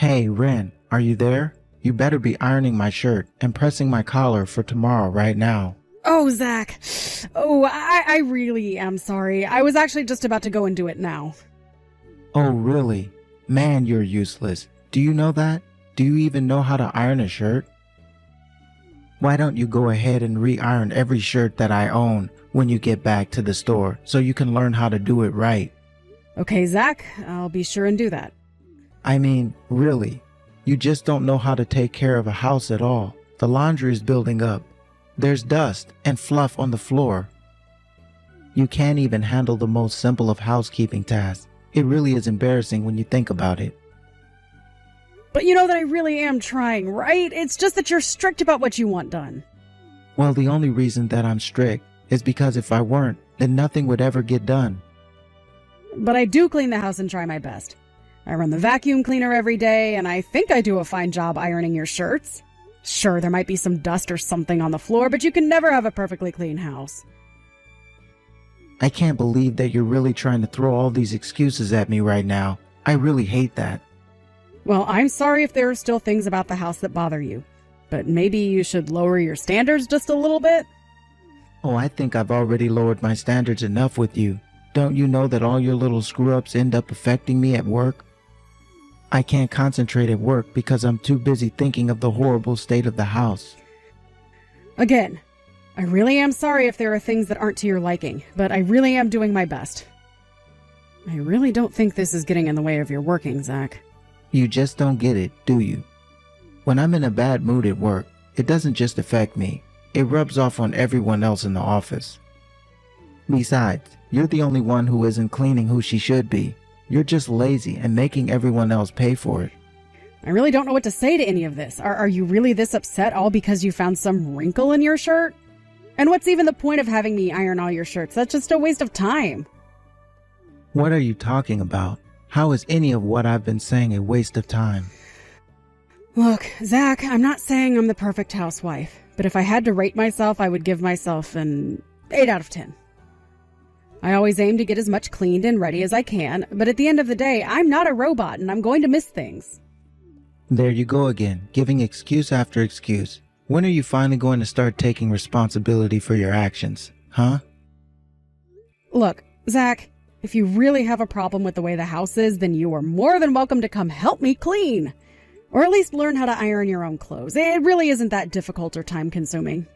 Hey, Ren, are you there? You better be ironing my shirt and pressing my collar for tomorrow right now. Oh, Zach. Oh, I really am sorry. I was actually just about to go and do it now. Oh, really? Man, you're useless. Do you know that? Do you even know how to iron a shirt? Why don't you go ahead and re-iron every shirt that I own when you get back to the store so you can learn how to do it right? Okay, Zach, I'll be sure and do that. I mean, really, you just don't know how to take care of a house at all. The laundry is building up. There's dust and fluff on the floor. You can't even handle the most simple of housekeeping tasks. It really is embarrassing when you think about it. But you know that I really am trying, right? It's just that you're strict about what you want done. Well, the only reason that I'm strict is because if I weren't, then nothing would ever get done. But I do clean the house and try my best. I run the vacuum cleaner every day, and I think I do a fine job ironing your shirts. Sure, there might be some dust or something on the floor, but you can never have a perfectly clean house. I can't believe that you're really trying to throw all these excuses at me right now. I really hate that. Well, I'm sorry if there are still things about the house that bother you, but maybe you should lower your standards just a little bit? Oh, I think I've already lowered my standards enough with you. Don't you know that all your little screw-ups end up affecting me at work? I can't concentrate at work because I'm too busy thinking of the horrible state of the house. Again, I really am sorry if there are things that aren't to your liking, but I really am doing my best. I really don't think this is getting in the way of your working, Zach. You just don't get it, do you? When I'm in a bad mood at work, it doesn't just affect me. It rubs off on everyone else in the office. Besides, you're the only one who isn't cleaning who she should be. You're just lazy and making everyone else pay for it. I really don't know what to say to any of this. Are you really this upset all because you found some wrinkle in your shirt? And what's even the point of having me iron all your shirts? That's just a waste of time. What are you talking about? How is any of what I've been saying a waste of time? Look, Zach, I'm not saying I'm the perfect housewife, but if I had to rate myself, I would give myself an 8 out of 10. I always aim to get as much cleaned and ready as I can, but at the end of the day, I'm not a robot and I'm going to miss things. There you go again, giving excuse after excuse. When are you finally going to start taking responsibility for your actions, huh? Look, Zach, if you really have a problem with the way the house is, then you are more than welcome to come help me clean. Or at least learn how to iron your own clothes. It really isn't that difficult or time-consuming.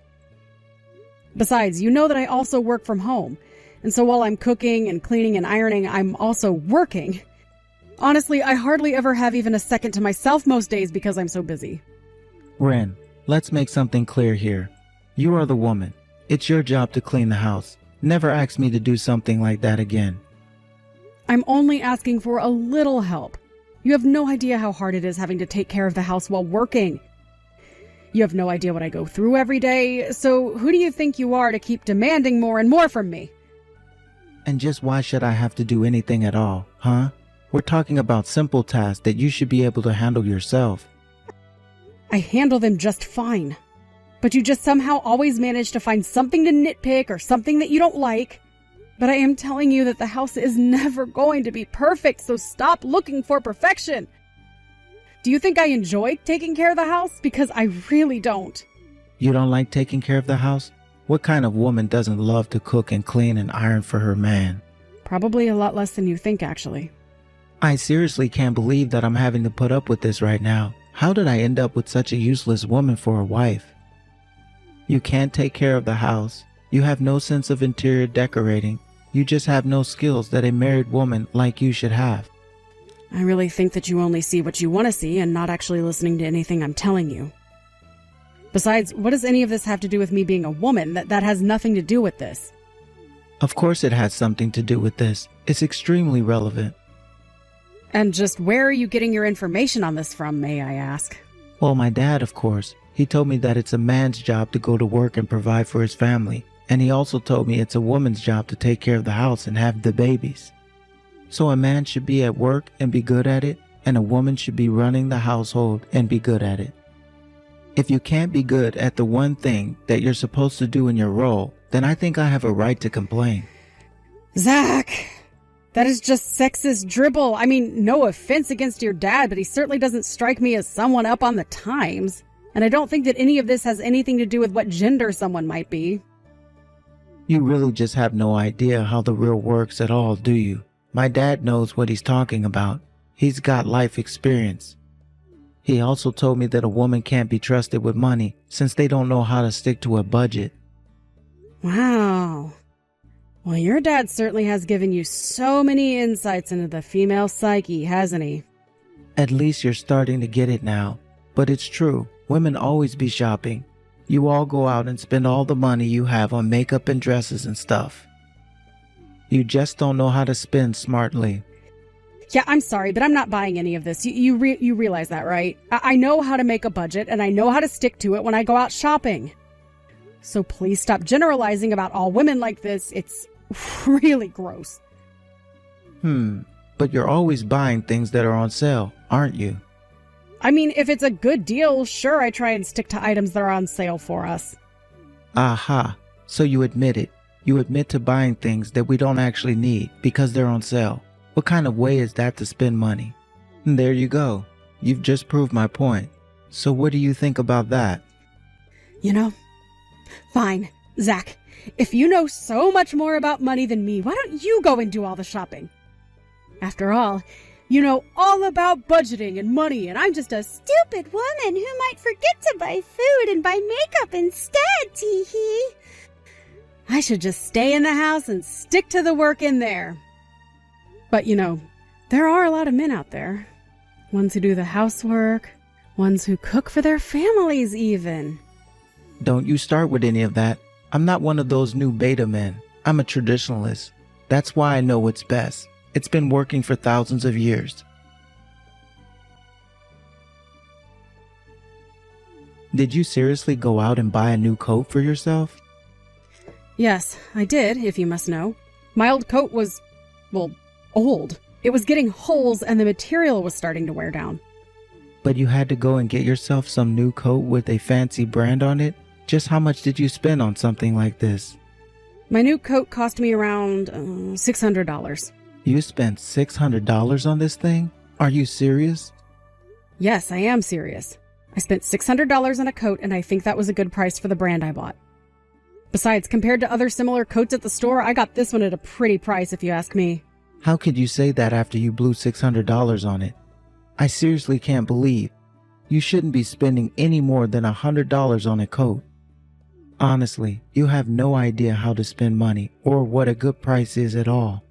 Besides, you know that I also work from home. And so while I'm cooking and cleaning and ironing, I'm also working. Honestly, I hardly ever have even a second to myself most days because I'm so busy. Ren, let's make something clear here. You are the woman. It's your job to clean the house. Never ask me to do something like that again. I'm only asking for a little help. You have no idea how hard it is having to take care of the house while working. You have no idea what I go through every day, so who do you think you are to keep demanding more and more from me? And just why should I have to do anything at all, huh? We're talking about simple tasks that you should be able to handle yourself. I handle them just fine. But you just somehow always manage to find something to nitpick or something that you don't like. But I am telling you that the house is never going to be perfect, so stop looking for perfection. Do you think I enjoy taking care of the house? Because I really don't. You don't like taking care of the house? What kind of woman doesn't love to cook and clean and iron for her man? Probably a lot less than you think, actually. I seriously can't believe that I'm having to put up with this right now. How did I end up with such a useless woman for a wife? You can't take care of the house. You have no sense of interior decorating. You just have no skills that a married woman like you should have. I really think that you only see what you want to see and not actually listening to anything I'm telling you. Besides, what does any of this have to do with me being a woman? That has nothing to do with this. Of course it has something to do with this. It's extremely relevant. And just where are you getting your information on this from, may I ask? Well, my dad, of course. He told me that it's a man's job to go to work and provide for his family. And he also told me it's a woman's job to take care of the house and have the babies. So a man should be at work and be good at it, and a woman should be running the household and be good at it. If you can't be good at the one thing that you're supposed to do in your role, then I think I have a right to complain. Zach! That is just sexist dribble. I mean, no offense against your dad, but he certainly doesn't strike me as someone up on the times. And I don't think that any of this has anything to do with what gender someone might be. You really just have no idea how the real works at all, do you? My dad knows what he's talking about. He's got life experience. He also told me that a woman can't be trusted with money since they don't know how to stick to a budget. Wow. Well, your dad certainly has given you so many insights into the female psyche, hasn't he? At least you're starting to get it now. But it's true. Women always be shopping. You all go out and spend all the money you have on makeup and dresses and stuff. You just don't know how to spend smartly. Yeah, I'm sorry, but I'm not buying any of this. You realize that, right? I know how to make a budget, and I know how to stick to it when I go out shopping. So please stop generalizing about all women like this. It's really gross. But you're always buying things that are on sale, aren't you? I mean, if it's a good deal, sure, I try and stick to items that are on sale for us. Aha, so you admit it. You admit to buying things that we don't actually need because they're on sale. What kind of way is that to spend money? And there you go. You've just proved my point. So what do you think about that? You know, fine. Zach, if you know so much more about money than me, why don't you go and do all the shopping? After all, you know all about budgeting and money, and I'm just a stupid woman who might forget to buy food and buy makeup instead, tee-hee. I should just stay in the house and stick to the work in there. But, you know, there are a lot of men out there. Ones who do the housework, ones who cook for their families even. Don't you start with any of that. I'm not one of those new beta men. I'm a traditionalist. That's why I know what's best. It's been working for thousands of years. Did you seriously go out and buy a new coat for yourself? Yes, I did, if you must know. My old coat was, well, old. It was getting holes and the material was starting to wear down. But you had to go and get yourself some new coat with a fancy brand on it? Just how much did you spend on something like this? My new coat cost me around $600. You spent $600 on this thing? Are you serious? Yes, I am serious. I spent $600 on a coat, and I think that was a good price for the brand I bought. Besides, compared to other similar coats at the store, I got this one at a pretty price, if you ask me. How could you say that after you blew $600 on it? I seriously can't believe. You shouldn't be spending any more than $100 on a coat. Honestly, you have no idea how to spend money or what a good price is at all.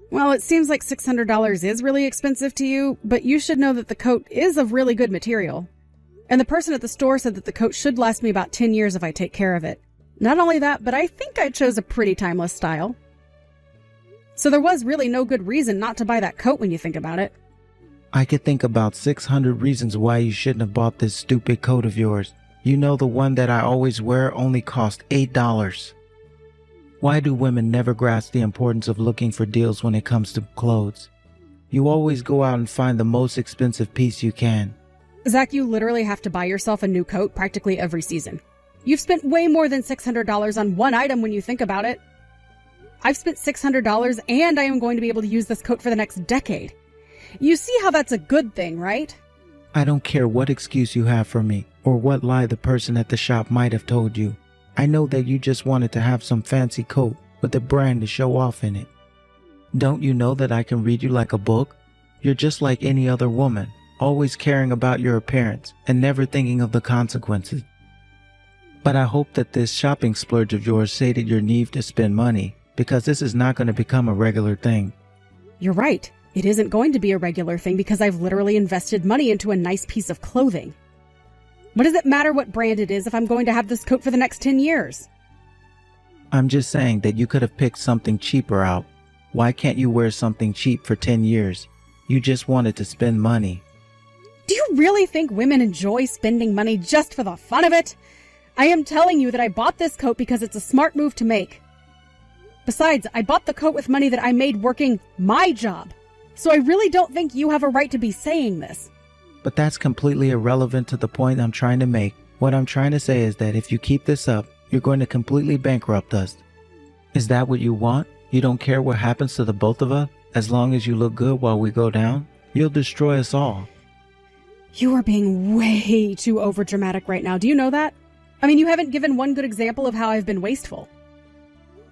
Well, it seems like $600 is really expensive to you, but you should know that the coat is of really good material. And the person at the store said that the coat should last me about 10 years if I take care of it. Not only that, but I think I chose a pretty timeless style. So there was really no good reason not to buy that coat when you think about it. I could think about 600 reasons why you shouldn't have bought this stupid coat of yours. You know, the one that I always wear only cost $8. Why do women never grasp the importance of looking for deals when it comes to clothes? You always go out and find the most expensive piece you can. Zach, you literally have to buy yourself a new coat practically every season. You've spent way more than $600 on one item when you think about it. I've spent $600 and I am going to be able to use this coat for the next decade. You see how that's a good thing, right? I don't care what excuse you have for me or what lie the person at the shop might have told you. I know that you just wanted to have some fancy coat with a brand to show off in it. Don't you know that I can read you like a book? You're just like any other woman, always caring about your appearance and never thinking of the consequences. But I hope that this shopping splurge of yours sated your need to spend money, because this is not going to become a regular thing. You're right. It isn't going to be a regular thing because I've literally invested money into a nice piece of clothing. What does it matter what brand it is if I'm going to have this coat for the next 10 years? I'm just saying that you could have picked something cheaper out. Why can't you wear something cheap for 10 years? You just wanted to spend money. Do you really think women enjoy spending money just for the fun of it? I am telling you that I bought this coat because it's a smart move to make. Besides, I bought the coat with money that I made working my job. So I really don't think you have a right to be saying this. But that's completely irrelevant to the point I'm trying to make. What I'm trying to say is that if you keep this up, you're going to completely bankrupt us. Is that what you want? You don't care what happens to the both of us as long as you look good while we go down? You'll destroy us all. You are being way too overdramatic right now. Do you know that? I mean, you haven't given one good example of how I've been wasteful.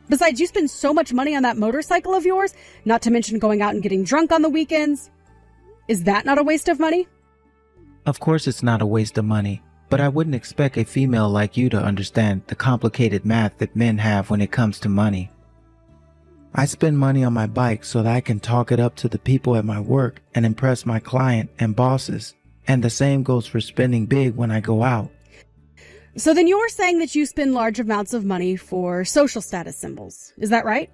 Besides, you spend so much money on that motorcycle of yours, not to mention going out and getting drunk on the weekends. Is that not a waste of money? Of course it's not a waste of money, but I wouldn't expect a female like you to understand the complicated math that men have when it comes to money. I spend money on my bike so that I can talk it up to the people at my work and impress my client and bosses. And the same goes for spending big when I go out. So then you're saying that you spend large amounts of money for social status symbols. Is that right?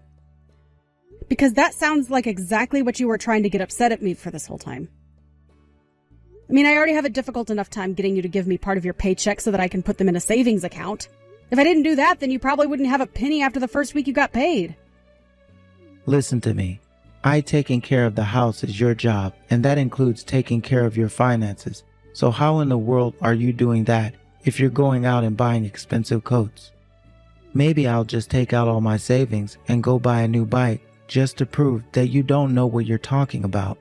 Because that sounds like exactly what you were trying to get upset at me for this whole time. I mean, I already have a difficult enough time getting you to give me part of your paycheck so that I can put them in a savings account. If I didn't do that, then you probably wouldn't have a penny after the first week you got paid. Listen to me. Taking care of the house is your job, and that includes taking care of your finances. So how in the world are you doing that if you're going out and buying expensive coats? Maybe I'll just take out all my savings and go buy a new bike just to prove that you don't know what you're talking about.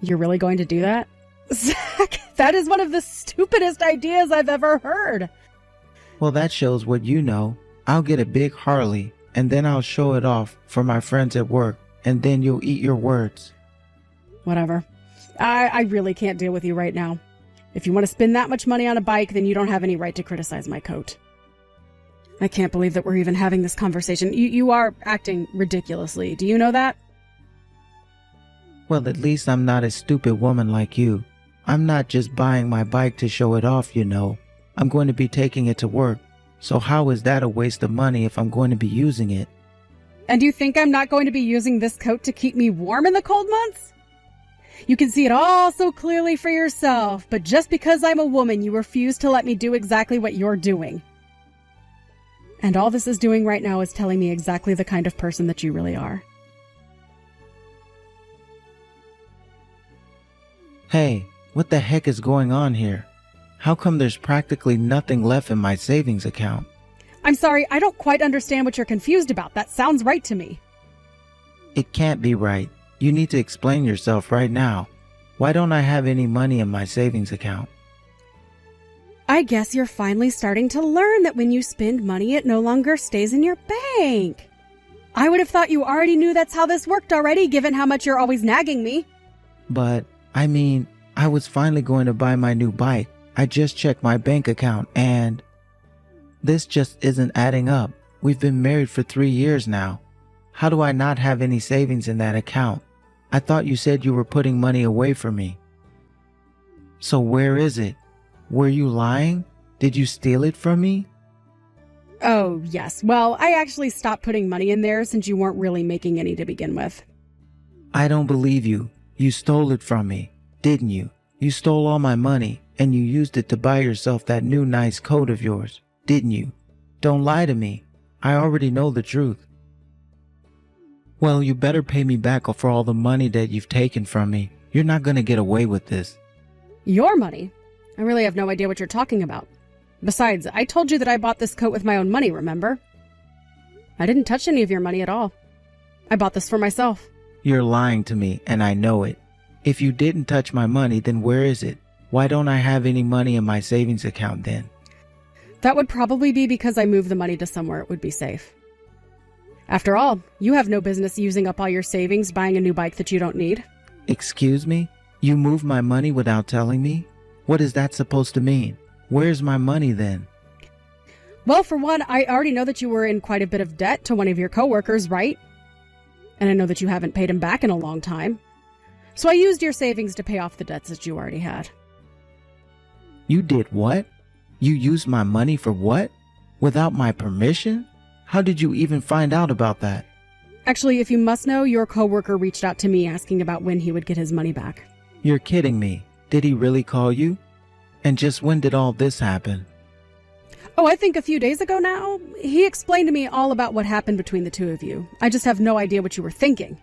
You're really going to do that? Zach, that is one of the stupidest ideas I've ever heard. Well, that shows what you know. I'll get a big Harley, and then I'll show it off for my friends at work, and then you'll eat your words. Whatever. I really can't deal with you right now. If you want to spend that much money on a bike, then you don't have any right to criticize my coat. I can't believe that we're even having this conversation. You are acting ridiculously. Do you know that? Well, at least I'm not a stupid woman like you. I'm not just buying my bike to show it off, you know. I'm going to be taking it to work. So how is that a waste of money if I'm going to be using it? And you think I'm not going to be using this coat to keep me warm in the cold months? You can see it all so clearly for yourself, but just because I'm a woman, you refuse to let me do exactly what you're doing. And all this is doing right now is telling me exactly the kind of person that you really are. Hey, what the heck is going on here? How come there's practically nothing left in my savings account? I'm sorry, I don't quite understand what you're confused about. That sounds right to me. It can't be right. You need to explain yourself right now. Why don't I have any money in my savings account? I guess you're finally starting to learn that when you spend money, it no longer stays in your bank. I would have thought you already knew that's how this worked already, given how much you're always nagging me. But, I was finally going to buy my new bike. I just checked my bank account and this just isn't adding up. We've been married for 3 years now. How do I not have any savings in that account? I thought you said you were putting money away for me. So where is it? Were you lying? Did you steal it from me? Oh, yes. Well, I actually stopped putting money in there since you weren't really making any to begin with. I don't believe you. You stole it from me, didn't you? You stole all my money and you used it to buy yourself that new nice coat of yours, didn't you? Don't lie to me. I already know the truth. Well, you better pay me back for all the money that you've taken from me. You're not going to get away with this. Your money? I really have no idea what you're talking about. Besides, I told you that I bought this coat with my own money, remember? I didn't touch any of your money at all. I bought this for myself. You're lying to me, and I know it. If you didn't touch my money, then where is it? Why don't I have any money in my savings account then? That would probably be because I moved the money to somewhere it would be safe. After all, you have no business using up all your savings buying a new bike that you don't need. Excuse me? You moved my money without telling me? What is that supposed to mean? Where's my money then? Well, for one, I already know that you were in quite a bit of debt to one of your coworkers, right? And I know that you haven't paid him back in a long time. So I used your savings to pay off the debts that you already had. You did what? You used my money for what? Without my permission? How did you even find out about that? Actually, if you must know, your coworker reached out to me asking about when he would get his money back. You're kidding me. Did he really call you? And just when did all this happen? Oh, I think a few days ago now. He explained to me all about what happened between the two of you. I just have no idea what you were thinking.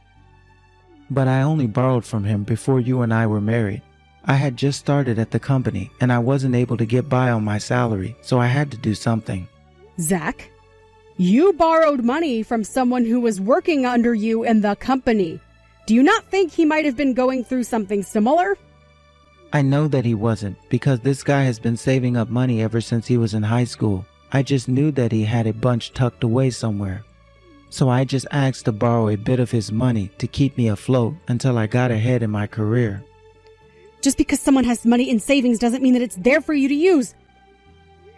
But I only borrowed from him before you and I were married. I had just started at the company and I wasn't able to get by on my salary, so I had to do something. Zach, You borrowed money from someone who was working under you in the company. Do you not think he might have been going through something similar? I know that he wasn't, because this guy has been saving up money ever since he was in high school. I just knew that he had a bunch tucked away somewhere. So I just asked to borrow a bit of his money to keep me afloat until I got ahead in my career. Just because someone has money in savings doesn't mean that it's there for you to use.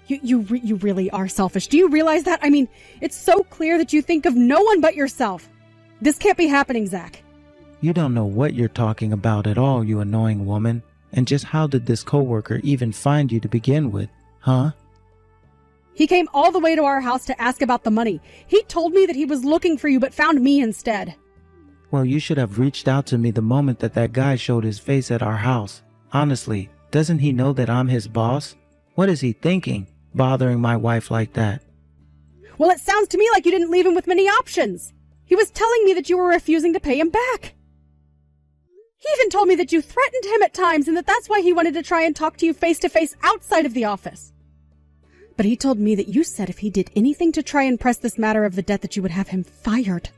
You really are selfish. Do you realize that? I mean, it's so clear that you think of no one but yourself. This can't be happening, Zach. You don't know what you're talking about at all, you annoying woman. And just how did this coworker even find you to begin with, huh? He came all the way to our house to ask about the money. He told me that he was looking for you but found me instead. Well, you should have reached out to me the moment that guy showed his face at our house. Honestly, doesn't he know that I'm his boss? What is he thinking, bothering my wife like that? Well, it sounds to me like you didn't leave him with many options. He was telling me that you were refusing to pay him back. He even told me that you threatened him at times and that that's why he wanted to try and talk to you face to face outside of the office. But he told me that you said if he did anything to try and press this matter of the debt that you would have him fired.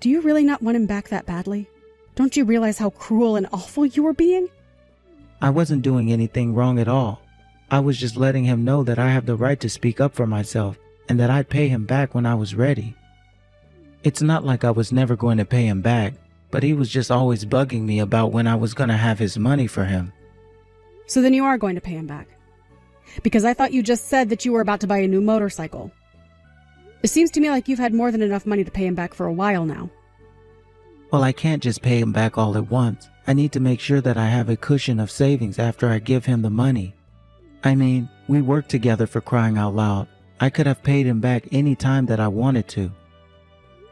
Do you really not want him back that badly? Don't you realize how cruel and awful you were being? I wasn't doing anything wrong at all. I was just letting him know that I have the right to speak up for myself and that I'd pay him back when I was ready. It's not like I was never going to pay him back, but he was just always bugging me about when I was going to have his money for him. So then you are going to pay him back? Because I thought you just said that you were about to buy a new motorcycle. It seems to me like you've had more than enough money to pay him back for a while now. Well, I can't just pay him back all at once. I need to make sure that I have a cushion of savings after I give him the money. I mean, we worked together, for crying out loud. I could have paid him back any time that I wanted to.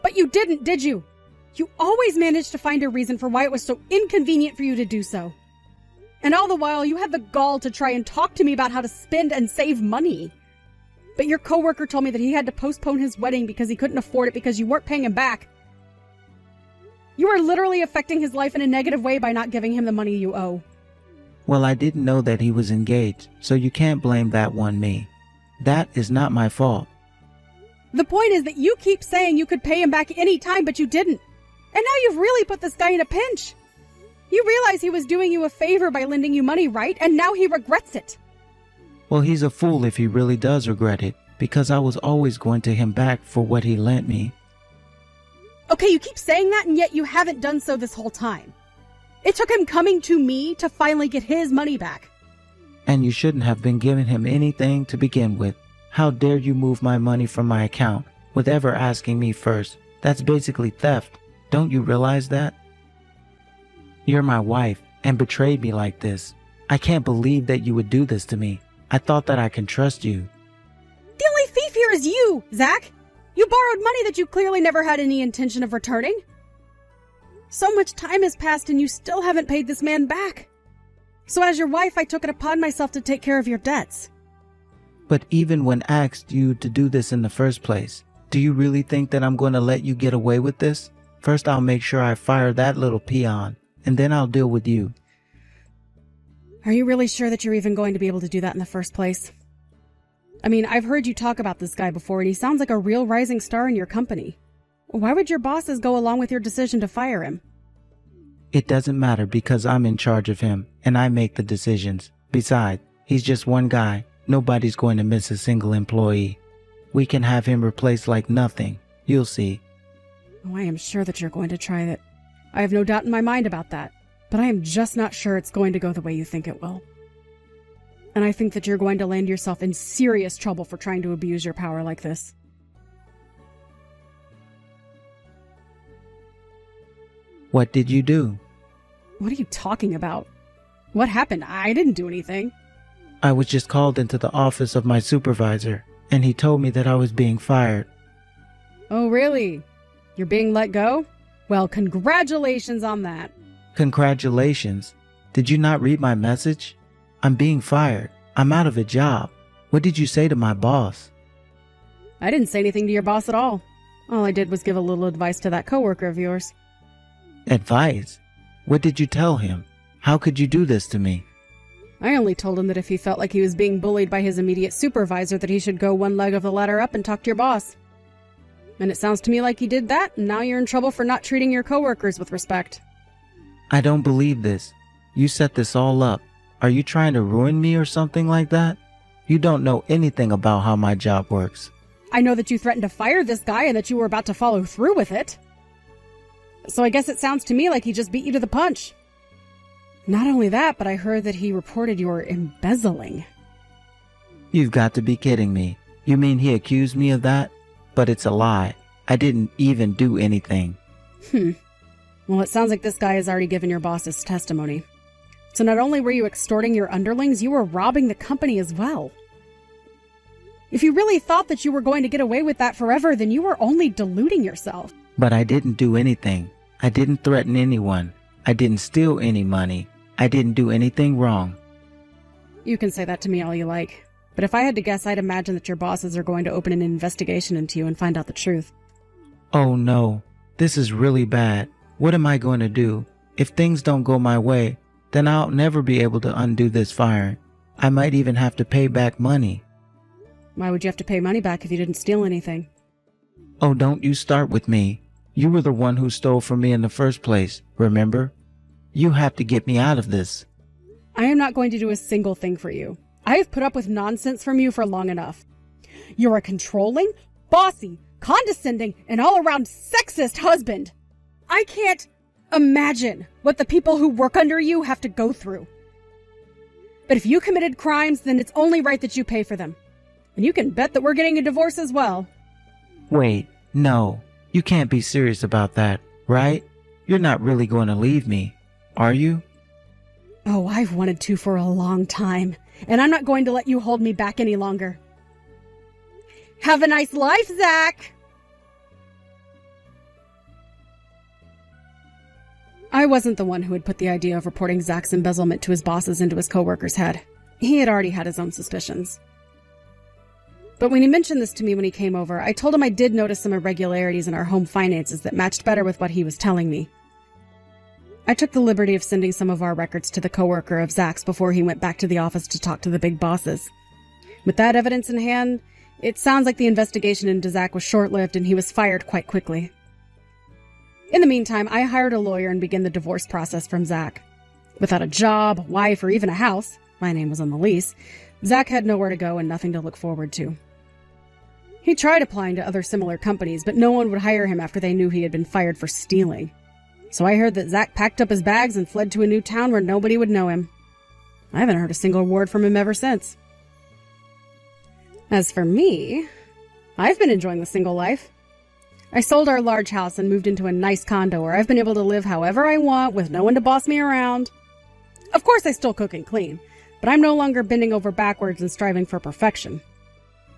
But you didn't, did you? You always managed to find a reason for why it was so inconvenient for you to do so. And all the while, you had the gall to try and talk to me about how to spend and save money. But your coworker told me that he had to postpone his wedding because he couldn't afford it because you weren't paying him back. You are literally affecting his life in a negative way by not giving him the money you owe. Well, I didn't know that he was engaged, so you can't blame that on me. That is not my fault. The point is that you keep saying you could pay him back any time, but you didn't. And now you've really put this guy in a pinch. You realize he was doing you a favor by lending you money, right? And now he regrets it. Well, he's a fool if he really does regret it, because I was always going to him back for what he lent me. Okay, you keep saying that, and yet you haven't done so this whole time. It took him coming to me to finally get his money back. And you shouldn't have been giving him anything to begin with. How dare you move my money from my account with ever asking me first? That's basically theft. Don't you realize that? You're my wife and betrayed me like this. I can't believe that you would do this to me. I thought that I can trust you. The only thief here is you, Zach. You borrowed money that you clearly never had any intention of returning. So much time has passed and you still haven't paid this man back. So as your wife, I took it upon myself to take care of your debts. But even when asked you to do this in the first place, do you really think that I'm going to let you get away with this? First, I'll make sure I fire that little peon, and then I'll deal with you. Are you really sure that you're even going to be able to do that in the first place? I mean, I've heard you talk about this guy before, and he sounds like a real rising star in your company. Why would your bosses go along with your decision to fire him? It doesn't matter because I'm in charge of him, and I make the decisions. Besides, he's just one guy. Nobody's going to miss a single employee. We can have him replaced like nothing. You'll see. Oh, I am sure that you're going to try that. I have no doubt in my mind about that. But I am just not sure it's going to go the way you think it will. And I think that you're going to land yourself in serious trouble for trying to abuse your power like this. What did you do? What are you talking about? What happened? I didn't do anything. I was just called into the office of my supervisor, and he told me that I was being fired. Oh, really? You're being let go? Well, congratulations on that. Congratulations. Did you not read my message? I'm being fired. I'm out of a job. What did you say to my boss? I didn't say anything to your boss at all. All I did was give a little advice to that coworker of yours. Advice? What did you tell him? How could you do this to me? I only told him that if he felt like he was being bullied by his immediate supervisor, that he should go one leg of the ladder up and talk to your boss. And it sounds to me like he did that, and now you're in trouble for not treating your coworkers with respect. I don't believe this. You set this all up. Are you trying to ruin me or something like that? You don't know anything about how my job works. I know that you threatened to fire this guy and that you were about to follow through with it. So I guess it sounds to me like he just beat you to the punch. Not only that, but I heard that he reported your embezzling. You've got to be kidding me. You mean he accused me of that? But it's a lie. I didn't even do anything. Well, it sounds like this guy has already given your boss his testimony. So not only were you extorting your underlings, you were robbing the company as well. If you really thought that you were going to get away with that forever, then you were only deluding yourself. But I didn't do anything. I didn't threaten anyone. I didn't steal any money. I didn't do anything wrong. You can say that to me all you like. But if I had to guess, I'd imagine that your bosses are going to open an investigation into you and find out the truth. Oh no, this is really bad. What am I going to do? If things don't go my way, then I'll never be able to undo this firing. I might even have to pay back money. Why would you have to pay money back if you didn't steal anything? Oh, don't you start with me. You were the one who stole from me in the first place, remember? You have to get me out of this. I am not going to do a single thing for you. I have put up with nonsense from you for long enough. You're a controlling, bossy, condescending, and all-around sexist husband. I can't imagine what the people who work under you have to go through. But if you committed crimes, then it's only right that you pay for them. And you can bet that we're getting a divorce as well. Wait, no. You can't be serious about that, right? You're not really going to leave me, are you? Oh, I've wanted to for a long time, and I'm not going to let you hold me back any longer. Have a nice life, Zach! I wasn't the one who had put the idea of reporting Zach's embezzlement to his bosses into his coworker's head. He had already had his own suspicions. But when he mentioned this to me when he came over, I told him I did notice some irregularities in our home finances that matched better with what he was telling me. I took the liberty of sending some of our records to the coworker of Zach's before he went back to the office to talk to the big bosses. With that evidence in hand, it sounds like the investigation into Zach was short-lived and he was fired quite quickly. In the meantime, I hired a lawyer and began the divorce process from Zach. Without a job, wife, or even a house, my name was on the lease, Zach had nowhere to go and nothing to look forward to. He tried applying to other similar companies, but no one would hire him after they knew he had been fired for stealing. So I heard that Zach packed up his bags and fled to a new town where nobody would know him. I haven't heard a single word from him ever since. As for me, I've been enjoying the single life. I sold our large house and moved into a nice condo where I've been able to live however I want with no one to boss me around. Of course, I still cook and clean, but I'm no longer bending over backwards and striving for perfection.